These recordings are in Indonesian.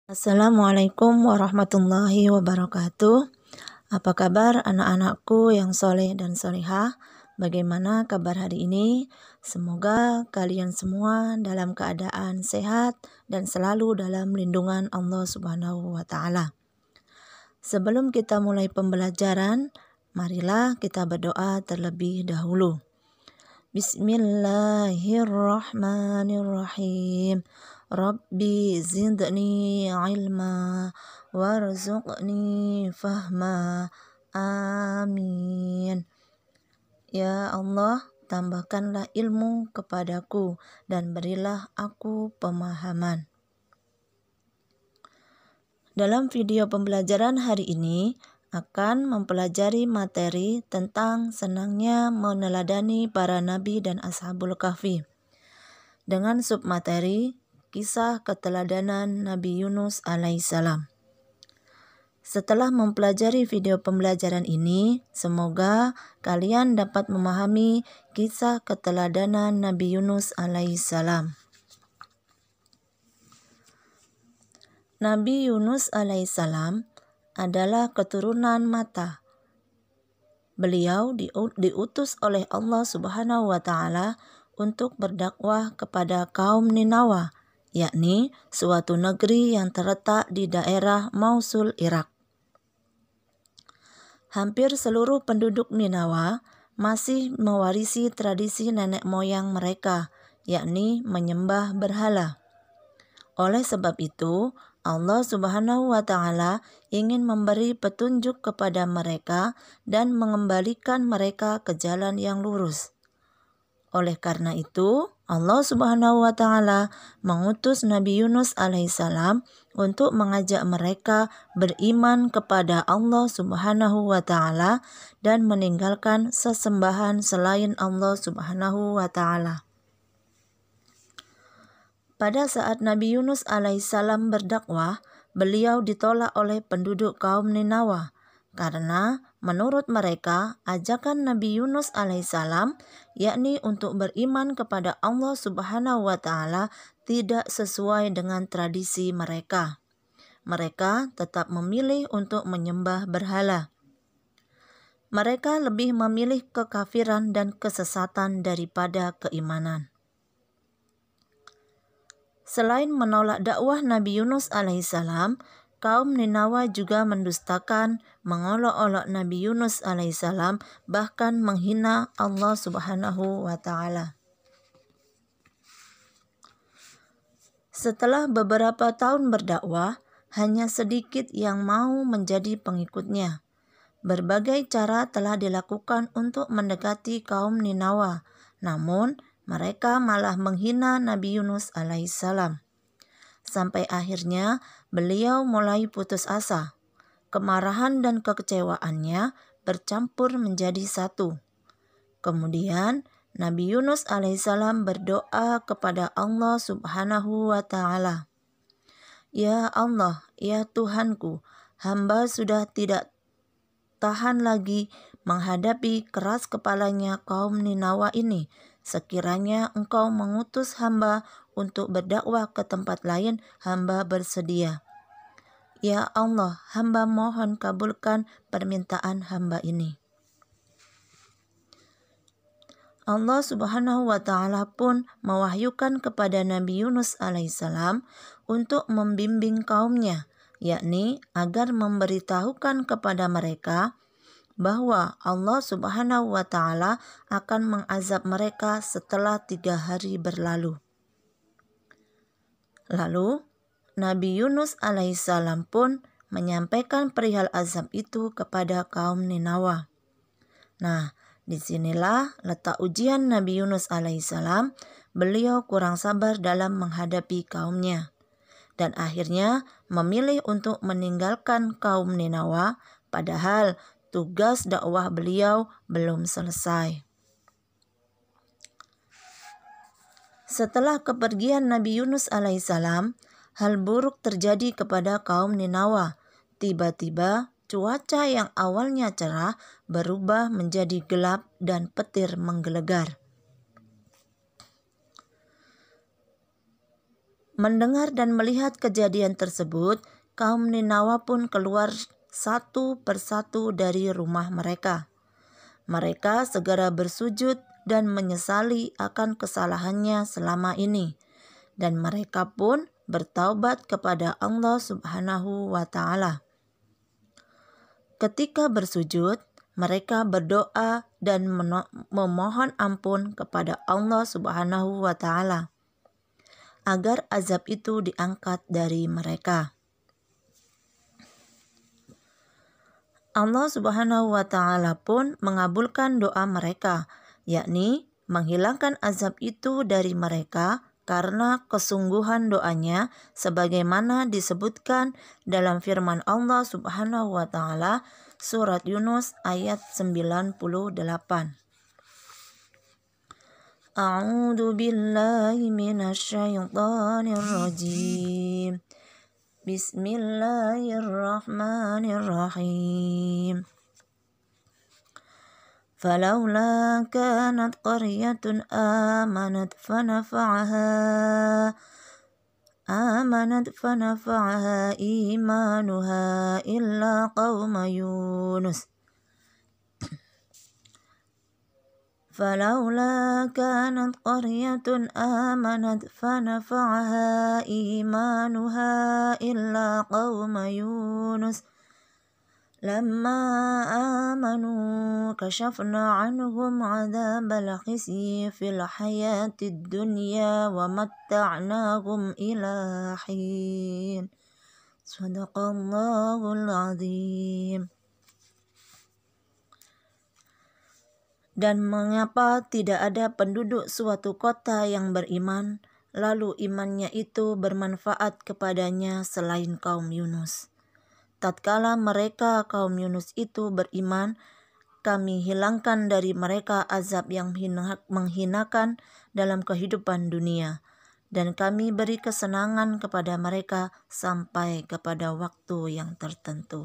Assalamualaikum warahmatullahi wabarakatuh. Apa kabar anak-anakku yang soleh dan solehah? Bagaimana kabar hari ini? Semoga kalian semua dalam keadaan sehat dan selalu dalam lindungan Allah Subhanahu wa Ta'ala. Sebelum kita mulai pembelajaran, marilah kita berdoa terlebih dahulu. Bismillahirrahmanirrahim. Rabbi zidni ilma warzuqni fahma. Amin. Ya Allah, tambahkanlah ilmu kepadaku dan berilah aku pemahaman. Dalam video pembelajaran hari ini akan mempelajari materi tentang senangnya meneladani para nabi dan ashabul kahfi dengan submateri kisah keteladanan Nabi Yunus alaihissalam. Setelah mempelajari video pembelajaran ini, semoga kalian dapat memahami kisah keteladanan Nabi Yunus alaihissalam. Nabi Yunus alaihissalam adalah keturunan Mata. Beliau diutus oleh Allah Subhanahu wa Ta'ala untuk berdakwah kepada kaum Ninawa, yakni suatu negeri yang terletak di daerah Mosul, Irak. Hampir seluruh penduduk Ninawa masih mewarisi tradisi nenek moyang mereka, yakni menyembah berhala. Oleh sebab itu, Allah Subhanahu wa Ta'ala ingin memberi petunjuk kepada mereka dan mengembalikan mereka ke jalan yang lurus. Oleh karena itu, Allah Subhanahu wa Ta'ala mengutus Nabi Yunus alaihissalam untuk mengajak mereka beriman kepada Allah Subhanahu wa Ta'ala dan meninggalkan sesembahan selain Allah Subhanahu wa Ta'ala. Pada saat Nabi Yunus alaihissalam berdakwah, beliau ditolak oleh penduduk kaum Ninawa karena menurut mereka ajakan Nabi Yunus alaihissalam, yakni untuk beriman kepada Allah Subhanahu wa Ta'ala, tidak sesuai dengan tradisi mereka. Mereka tetap memilih untuk menyembah berhala. Mereka lebih memilih kekafiran dan kesesatan daripada keimanan. Selain menolak dakwah Nabi Yunus alaihissalam, kaum Ninawa juga mendustakan, mengolok-olok Nabi Yunus alaihissalam, bahkan menghina Allah Subhanahu wa Ta'ala. Setelah beberapa tahun berdakwah, hanya sedikit yang mau menjadi pengikutnya. Berbagai cara telah dilakukan untuk mendekati kaum Ninawa, namun mereka malah menghina Nabi Yunus alaihissalam. Sampai akhirnya beliau mulai putus asa. Kemarahan dan kekecewaannya bercampur menjadi satu. Kemudian Nabi Yunus alaihissalam berdoa kepada Allah Subhanahu wa Ta'ala. Ya Allah, ya Tuhanku, hamba sudah tidak tahan lagi menghadapi keras kepalanya kaum Ninawa ini. Sekiranya engkau mengutus hamba untuk berdakwah ke tempat lain, hamba bersedia. Ya Allah, hamba mohon kabulkan permintaan hamba ini. Allah Subhanahu wa Ta'ala pun mewahyukan kepada Nabi Yunus alaihissalam untuk membimbing kaumnya, yakni agar memberitahukan kepada mereka bahwa Allah Subhanahu wa Ta'ala akan mengazab mereka setelah 3 hari berlalu. Lalu Nabi Yunus alaihissalam pun menyampaikan perihal azab itu kepada kaum Ninawa. Nah, disinilah letak ujian Nabi Yunus alaihissalam. Beliau kurang sabar dalam menghadapi kaumnya dan akhirnya memilih untuk meninggalkan kaum Ninawa, padahal tugas dakwah beliau belum selesai. Setelah kepergian Nabi Yunus alaihissalam, hal buruk terjadi kepada kaum Ninawa. Tiba-tiba cuaca yang awalnya cerah berubah menjadi gelap dan petir menggelegar. Mendengar dan melihat kejadian tersebut, kaum Ninawa pun keluar satu persatu dari rumah mereka. Mereka segera bersujud dan menyesali akan kesalahannya selama ini. Dan mereka pun bertaubat kepada Allah Subhanahu wa Ta'ala. Ketika bersujud, mereka berdoa dan memohon ampun kepada Allah Subhanahu wa Ta'ala agar azab itu diangkat dari mereka. Allah Subhanahu wa Ta'ala pun mengabulkan doa mereka, yakni menghilangkan azab itu dari mereka karena kesungguhan doanya sebagaimana disebutkan dalam firman Allah Subhanahu wa Ta'ala surat Yunus ayat 98. A'udzu billahi minasy syaithanir rajim. Bismillahirrahmanirrahim. Falaula kanat qaryatun amanat fanafa'aha imanuha illa qauma Yunus. فلولا كانت قرية آمنت فنفعها إيمانها إلا قوم يونس لما آمنوا كشفنا عنهم عذاب الخزي في الحياة الدنيا ومتعناهم إلى حين صدق الله العظيم. Dan mengapa tidak ada penduduk suatu kota yang beriman, lalu imannya itu bermanfaat kepadanya selain kaum Yunus. Tatkala mereka kaum Yunus itu beriman, kami hilangkan dari mereka azab yang menghinakan dalam kehidupan dunia, dan kami beri kesenangan kepada mereka sampai kepada waktu yang tertentu.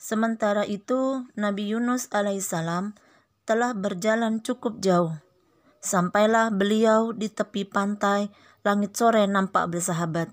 Sementara itu, Nabi Yunus alaihissalam telah berjalan cukup jauh. Sampailah beliau di tepi pantai, langit sore nampak bersahabat.